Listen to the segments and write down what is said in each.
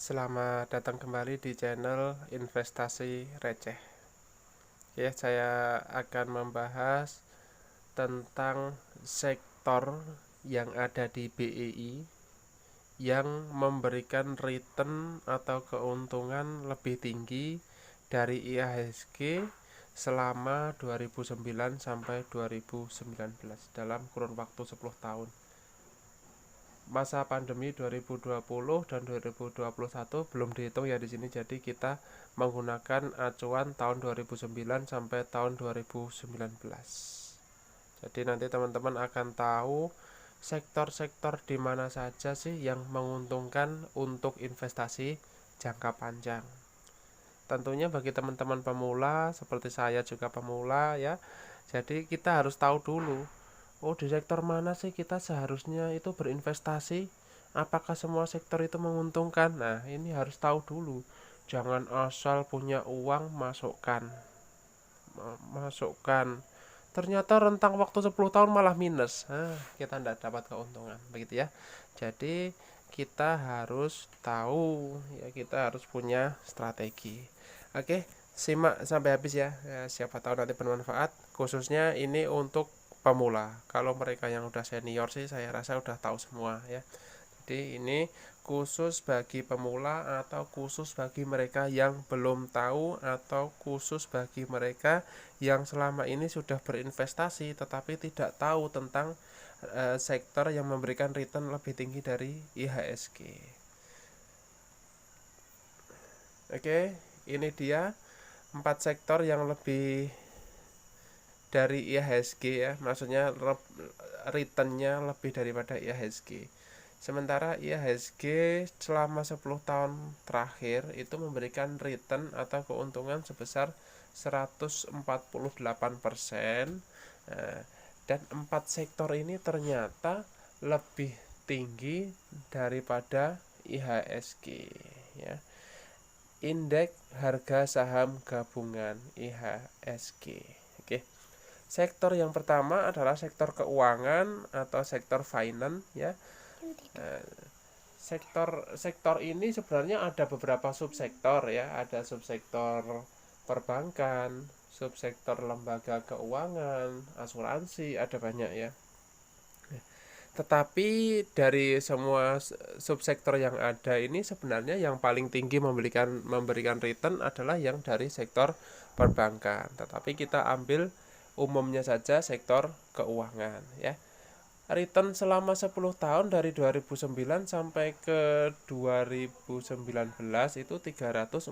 Selamat datang kembali di channel Investasi Receh. Ya, saya akan membahas tentang sektor yang ada di BEI yang memberikan return atau keuntungan lebih tinggi dari IHSG selama 2009 sampai 2019 dalam kurun waktu 10 tahun. Masa pandemi 2020 dan 2021 belum dihitung ya di sini, jadi kita menggunakan acuan tahun 2009 sampai tahun 2019. Jadi nanti teman-teman akan tahu sektor-sektor di mana saja sih yang menguntungkan untuk investasi jangka panjang. Tentunya bagi teman-teman pemula seperti saya juga pemula ya. Jadi kita harus tahu dulu, oh di sektor mana sih kita seharusnya itu berinvestasi? Apakah semua sektor itu menguntungkan? Nah, ini harus tahu dulu. Jangan asal punya uang masukkan. Ternyata rentang waktu 10 tahun malah minus. Kita tidak dapat keuntungan, begitu ya. Jadi kita harus tahu ya, kita harus punya strategi. Oke, simak sampai habis ya. Siapa tahu nanti bermanfaat. Khususnya ini untuk pemula. Kalau mereka yang udah senior sih saya rasa udah tahu semua ya. Jadi ini khusus bagi pemula atau khusus bagi mereka yang belum tahu atau khusus bagi mereka yang selama ini sudah berinvestasi tetapi tidak tahu tentang sektor yang memberikan return lebih tinggi dari IHSG. Oke, ini dia 4 sektor yang lebih dari IHSG ya, maksudnya returnnya lebih daripada IHSG. Sementara IHSG selama 10 tahun terakhir itu memberikan return atau keuntungan sebesar 148%. Dan 4 sektor ini ternyata lebih tinggi daripada IHSG ya. Indeks harga saham gabungan IHSG. Oke. Sektor yang pertama adalah sektor keuangan atau sektor finance ya. Sektor ini sebenarnya ada beberapa subsektor ya, ada subsektor perbankan, subsektor lembaga keuangan, asuransi, ada banyak ya. Tetapi dari semua subsektor yang ada ini sebenarnya yang paling tinggi memberikan return adalah yang dari sektor perbankan. Tetapi kita ambil umumnya saja sektor keuangan ya. Return selama 10 tahun dari 2009 sampai ke 2019 itu 349%.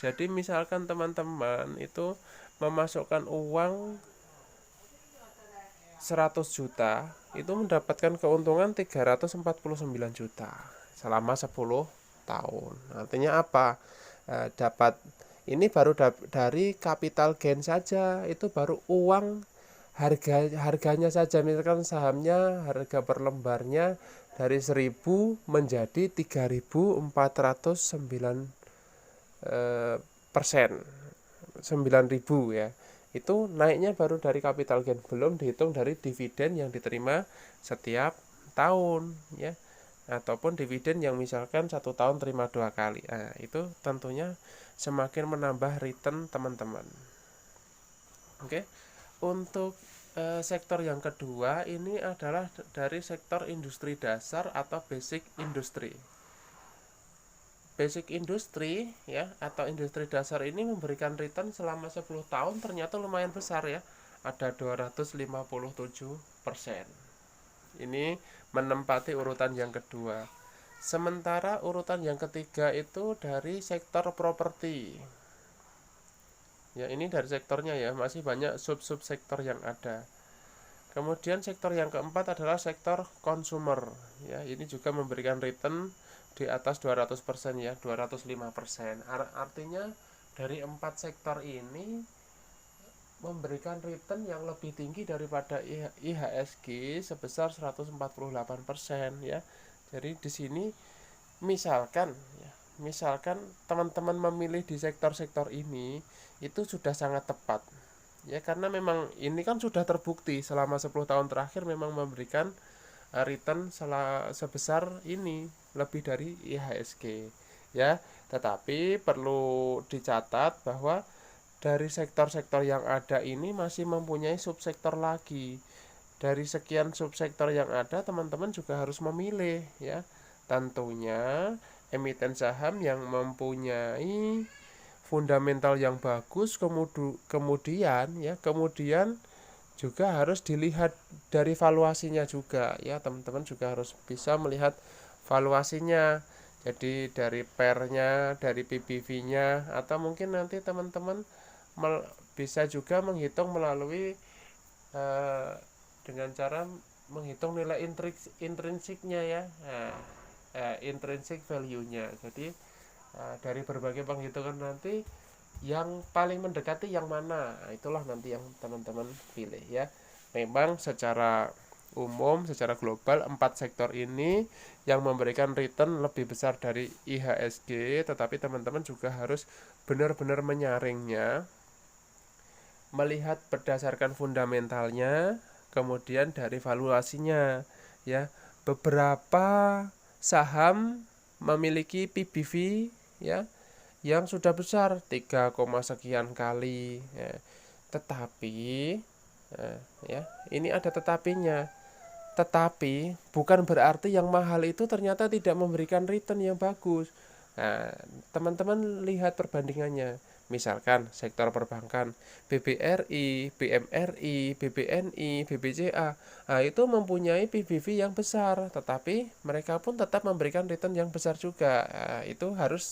Jadi misalkan teman-teman itu memasukkan uang 100 juta, itu mendapatkan keuntungan 349 juta selama 10 tahun. Artinya apa? Dapat ini baru dari capital gain saja, itu baru uang harganya saja, misalkan sahamnya harga per lembarnya dari 1000 menjadi 3409 persen, 9000 ya. Itu naiknya baru dari capital gain, belum dihitung dari dividen yang diterima setiap tahun ya, ataupun dividen yang misalkan 1 tahun terima 2 kali. Nah, itu tentunya semakin menambah return teman-teman. Oke. Untuk sektor yang kedua ini adalah dari sektor industri dasar atau basic industry. Basic industry ya atau industri dasar ini memberikan return selama 10 tahun ternyata lumayan besar ya. Ada 257%. Ini menempati urutan yang kedua. Sementara urutan yang ketiga itu dari sektor properti. Ya, ini dari sektornya ya, masih banyak sub-sub sektor yang ada. Kemudian sektor yang keempat adalah sektor consumer. Ya, ini juga memberikan return di atas 200% ya, 205%. Artinya dari 4 sektor ini memberikan return yang lebih tinggi daripada IHSG sebesar 148% ya. Jadi di sini misalkan teman-teman memilih di sektor-sektor ini itu sudah sangat tepat. Ya, karena memang ini kan sudah terbukti selama 10 tahun terakhir memang memberikan return sebesar ini lebih dari IHSG ya. Tetapi perlu dicatat bahwa dari sektor-sektor yang ada ini masih mempunyai subsektor lagi. Dari sekian subsektor yang ada, teman-teman juga harus memilih ya. Tentunya emiten saham yang mempunyai fundamental yang bagus, kemudian juga harus dilihat dari valuasinya juga ya. Teman-teman juga harus bisa melihat valuasinya. Jadi dari PER-nya, dari PBV-nya, atau mungkin nanti teman-teman bisa juga menghitung melalui eh, dengan cara menghitung nilai intrinsiknya ya. Intrinsic value-nya. Jadi dari berbagai penghitungan nanti yang paling mendekati yang mana, itulah nanti yang teman-teman pilih ya. Memang secara umum, secara global, 4 sektor ini yang memberikan return lebih besar dari IHSG, tetapi teman-teman juga harus benar-benar menyaringnya, melihat berdasarkan fundamentalnya, kemudian dari valuasinya ya. Beberapa saham memiliki PBV ya yang sudah besar 3, sekian kali ya. Tetapi ya, ini ada tetapinya. Tetapi bukan berarti yang mahal itu ternyata tidak memberikan return yang bagus. Nah, teman-teman lihat perbandingannya. Misalkan sektor perbankan, BBRI, BMRI, BBNI, BBCA, nah itu mempunyai PBV yang besar, tetapi mereka pun tetap memberikan return yang besar juga. Nah, itu harus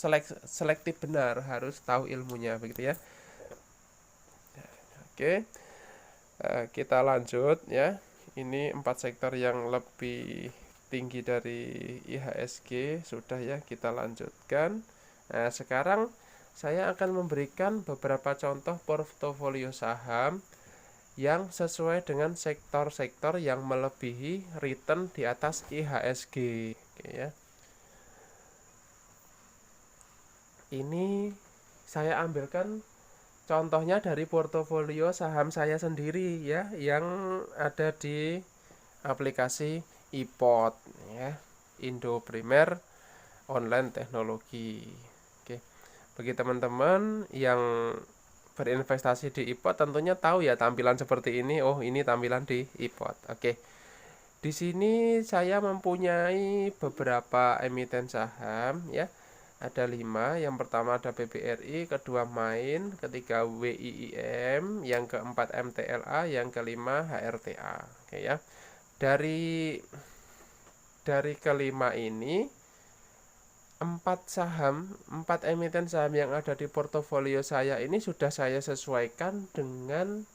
selektif benar, harus tahu ilmunya begitu ya. Oke, kita lanjut ya. Ini 4 sektor yang lebih tinggi dari IHSG sudah ya, kita lanjutkan. Nah, sekarang saya akan memberikan beberapa contoh portofolio saham yang sesuai dengan sektor-sektor yang melebihi return di atas IHSG. Oke ya. Ini saya ambilkan contohnya dari portofolio saham saya sendiri ya, yang ada di aplikasi iPod ya, Indo Primer Online Teknologi. Oke. Bagi teman-teman yang berinvestasi di iPod tentunya tahu ya tampilan seperti ini. Oh, ini tampilan di iPod. Oke. Di sini saya mempunyai beberapa emiten saham ya. Ada 5. Yang pertama ada BBRI, kedua Main, ketiga WIIM, yang keempat MTLA, yang kelima HRTA. Oke ya. Dari kelima ini, 4 emiten saham yang ada di portofolio saya ini sudah saya sesuaikan dengan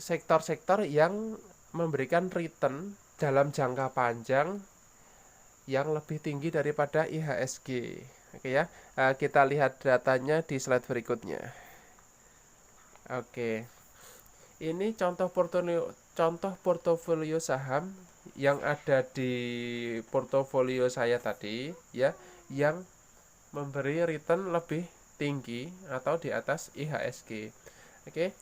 sektor-sektor yang memberikan return dalam jangka panjang yang lebih tinggi daripada IHSG. Oke ya, kita lihat datanya di slide berikutnya. Oke, ini contoh portofolio saham yang ada di portofolio saya tadi ya, yang memberi return lebih tinggi atau di atas IHSG. Oke.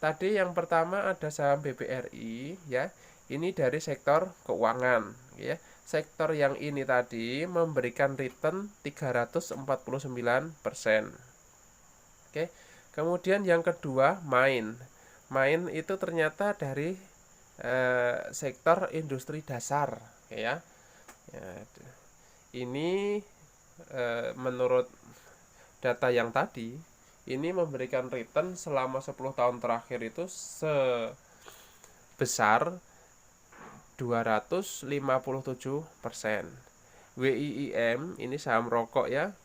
Tadi yang pertama ada saham BBRI ya. Ini dari sektor keuangan ya. Sektor yang ini tadi memberikan return 349%. Oke. Kemudian yang kedua Main. Main itu ternyata dari sektor industri dasar ya. Ini menurut data yang tadi ini memberikan return selama 10 tahun terakhir itu sebesar 257%. WIIM ini saham rokok ya,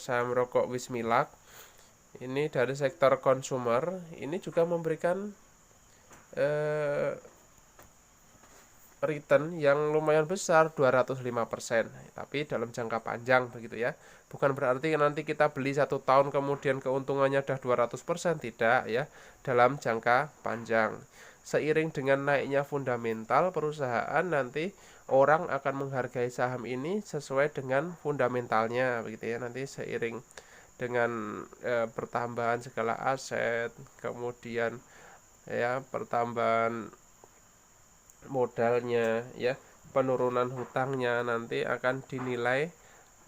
saham rokok Wismilak. Ini dari sektor consumer, ini juga memberikan return yang lumayan besar 205%, tapi dalam jangka panjang begitu ya. Bukan berarti nanti kita beli 1 tahun kemudian keuntungannya udah 200%, tidak ya, dalam jangka panjang. Seiring dengan naiknya fundamental perusahaan, nanti orang akan menghargai saham ini sesuai dengan fundamentalnya begitu ya. Nanti seiring dengan pertambahan segala aset, kemudian ya pertambahan modalnya ya, penurunan hutangnya nanti akan dinilai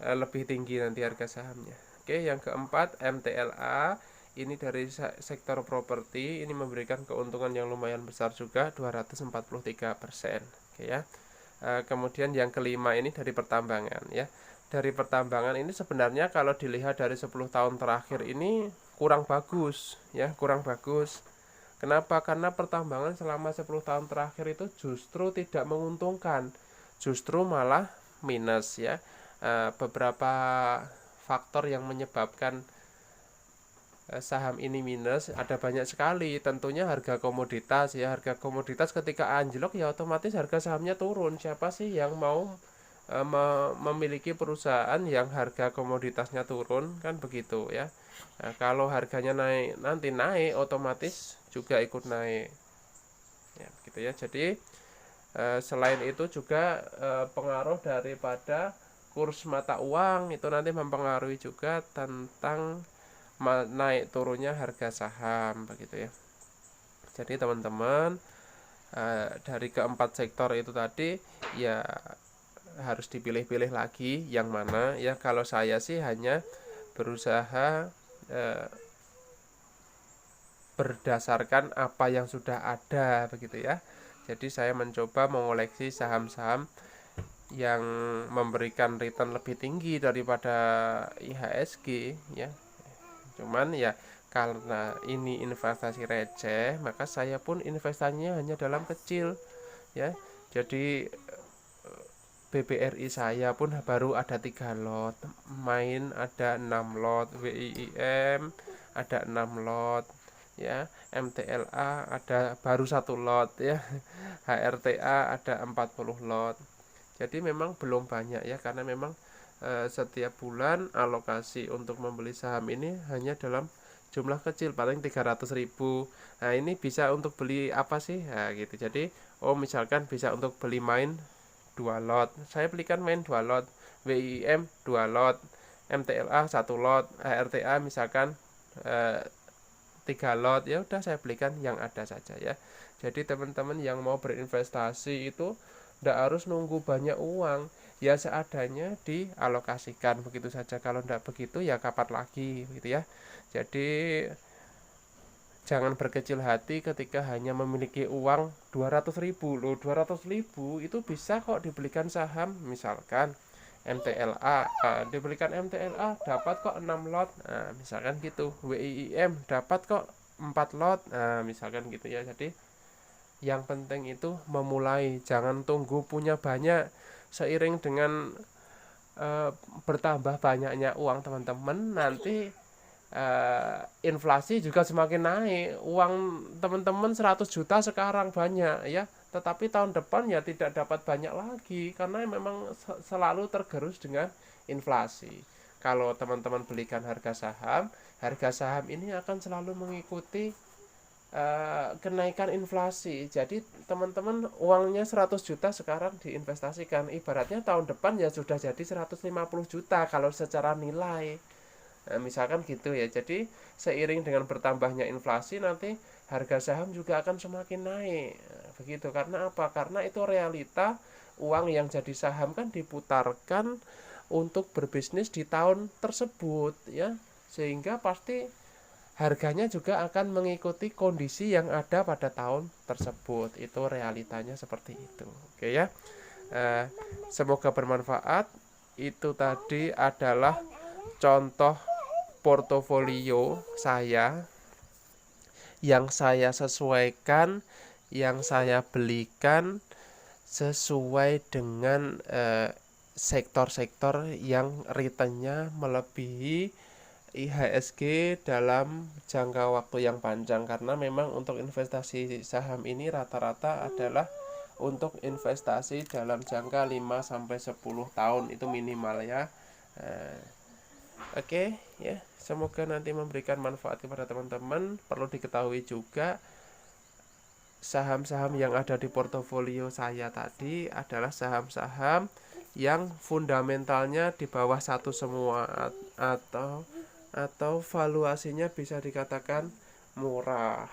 lebih tinggi nanti harga sahamnya. Oke, yang keempat MTLA, ini dari sektor properti, ini memberikan keuntungan yang lumayan besar juga 243%. Oke ya. Kemudian yang kelima ini dari pertambangan ya. Dari pertambangan ini sebenarnya kalau dilihat dari 10 tahun terakhir ini kurang bagus ya, kurang bagus. Kenapa? Karena pertambangan selama 10 tahun terakhir itu justru tidak menguntungkan, justru malah minus ya. Beberapa faktor yang menyebabkan saham ini minus ada banyak sekali. Tentunya harga komoditas ya, harga komoditas ketika anjlok ya otomatis harga sahamnya turun. Siapa sih yang mau memiliki perusahaan yang harga komoditasnya turun, kan begitu ya. Nah, kalau harganya naik, nanti naik otomatis juga ikut naik ya, gitu ya. Jadi selain itu juga pengaruh daripada kurs mata uang itu nanti mempengaruhi juga tentang naik turunnya harga saham begitu ya. Jadi teman-teman, dari keempat sektor itu tadi ya harus dipilih-pilih lagi yang mana ya. Kalau saya sih hanya berusaha berdasarkan apa yang sudah ada begitu ya. Jadi saya mencoba mengoleksi saham-saham yang memberikan return lebih tinggi daripada IHSG ya. Cuman ya karena ini investasi receh, maka saya pun investasinya hanya dalam kecil ya. Jadi BBRI saya pun baru ada 3 lot, main ada 6 lot, WIIM ada 6 lot ya, MTLA ada baru 1 lot ya, HRTA ada 40 lot. Jadi memang belum banyak ya, karena memang setiap bulan alokasi untuk membeli saham ini hanya dalam jumlah kecil, paling 300.000. Nah ini bisa untuk beli apa sih, nah gitu. Jadi misalkan bisa untuk beli main 2 lot, saya belikan main 2 lot, WIM 2 lot, MTLA 1 lot, HRTA misalkan 3 lot, ya udah saya belikan yang ada saja ya. Jadi teman-teman yang mau berinvestasi itu tidak harus nunggu banyak uang ya, seadanya dialokasikan begitu saja. Kalau tidak begitu ya kapan lagi begitu ya. Jadi jangan berkecil hati ketika hanya memiliki uang 200.000 loh. 200.000 itu bisa kok dibelikan saham, misalkan MTLA, dibelikan MTLA dapat kok 6 lot, nah, misalkan gitu. WIIM dapat kok 4 lot, nah, misalkan gitu ya. Jadi yang penting itu memulai, jangan tunggu punya banyak. Seiring dengan bertambah banyaknya uang teman-teman, nanti inflasi juga semakin naik. Uang teman-teman 100 juta sekarang banyak ya, tetapi tahun depan ya tidak dapat banyak lagi karena memang selalu tergerus dengan inflasi. Kalau teman-teman belikan harga saham ini akan selalu mengikuti kenaikan inflasi. Jadi teman-teman uangnya 100 juta sekarang diinvestasikan, ibaratnya tahun depan ya sudah jadi 150 juta kalau secara nilai. Nah, misalkan gitu ya. Jadi seiring dengan bertambahnya inflasi nanti harga saham juga akan semakin naik. Nah, begitu. Karena apa? Karena itu realita, uang yang jadi saham kan diputarkan untuk berbisnis di tahun tersebut ya. Sehingga pasti harganya juga akan mengikuti kondisi yang ada pada tahun tersebut. Itu realitanya seperti itu. Oke ya. Semoga bermanfaat. Itu tadi adalah contoh portofolio saya yang saya sesuaikan, yang saya belikan sesuai dengan sektor-sektor yang returnnya melebihi IHSG dalam jangka waktu yang panjang. Karena memang untuk investasi saham ini rata-rata adalah untuk investasi dalam jangka 5-10 tahun itu minimal ya. Oke ya, semoga nanti memberikan manfaat kepada teman-teman. Perlu diketahui juga saham-saham yang ada di portofolio saya tadi adalah saham-saham yang fundamentalnya di bawah 1 semua, atau valuasinya bisa dikatakan murah.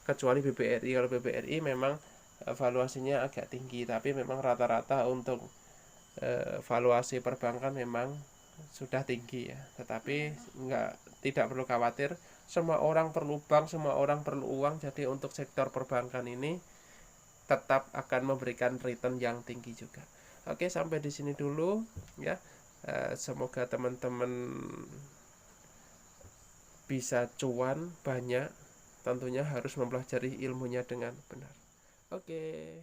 Kecuali BBRI. Kalau BBRI memang valuasinya agak tinggi, tapi memang rata-rata untuk valuasi perbankan memang sudah tinggi ya. Tetapi tidak perlu khawatir, semua orang perlu bank, semua orang perlu uang. Jadi untuk sektor perbankan ini tetap akan memberikan return yang tinggi juga. Oke, sampai di sini dulu ya. Semoga teman-teman bisa cuan banyak. Tentunya harus mempelajari ilmunya dengan benar. Oke.